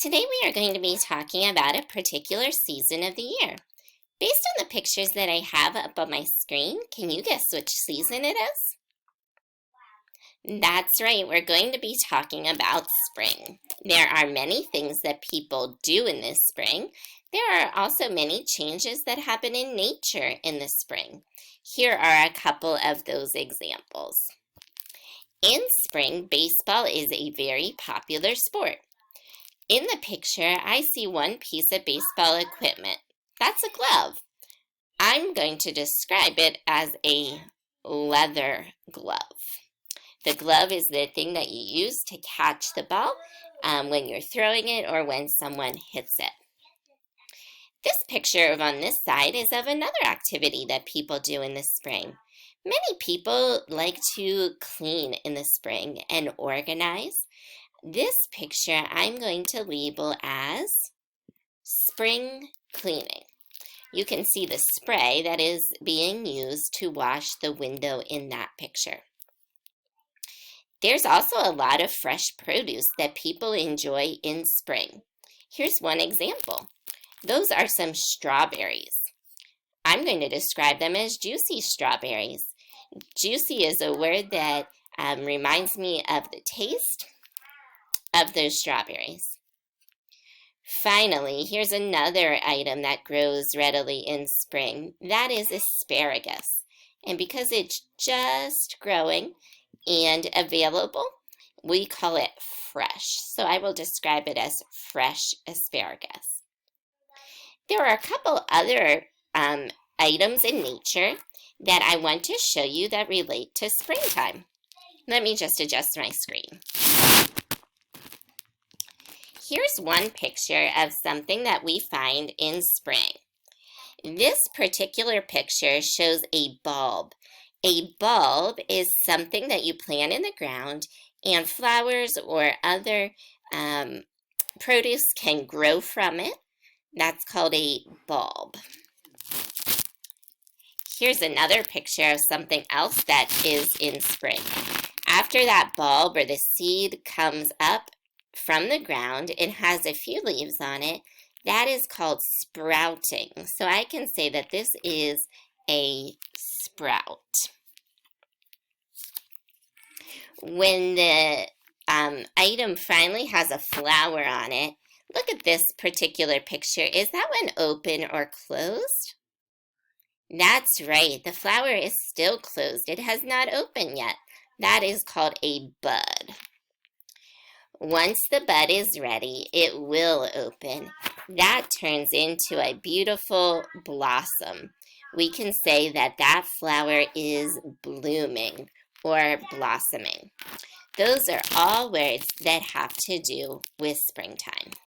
Today we are going to be talking about a particular season of the year. Based on the pictures that I have up on my screen, can you guess which season it is? That's right, we're going to be talking about spring. There are many things that people do in this spring. There are also many changes that happen in nature in the spring. Here are a couple of those examples. In spring, baseball is a very popular sport. In the picture, I see one piece of baseball equipment. That's a glove. I'm going to describe it as a leather glove. The glove is the thing that you use to catch the ball when you're throwing it or when someone hits it. This picture on this side is of another activity that people do in the spring. Many people like to clean in the spring and organize. This picture I'm going to label as spring cleaning. You can see the spray that is being used to wash the window in that picture. There's also a lot of fresh produce that people enjoy in spring. Here's one example. Those are some strawberries. I'm going to describe them as juicy strawberries. Juicy is a word that reminds me of the taste of those strawberries. Finally, here's another item that grows readily in spring. That is asparagus. And because it's just growing and available, we call it fresh. So I will describe it as fresh asparagus. There are a couple other items in nature that I want to show you that relate to springtime. Let me just adjust my screen. Here's one picture of something that we find in spring. This particular picture shows a bulb. A bulb is something that you plant in the ground, and flowers or other produce can grow from it. That's called a bulb. Here's another picture of something else that is in spring. After that bulb or the seed comes up from the ground, it has a few leaves on it. That is called sprouting. So I can say that this is a sprout. When the item finally has a flower on it, look at this particular picture. Is that one open or closed? That's right. The flower is still closed. It has not opened yet. That is called a bud. Once the bud is ready, it will open. That turns into a beautiful blossom. We can say that that flower is blooming or blossoming. Those are all words that have to do with springtime.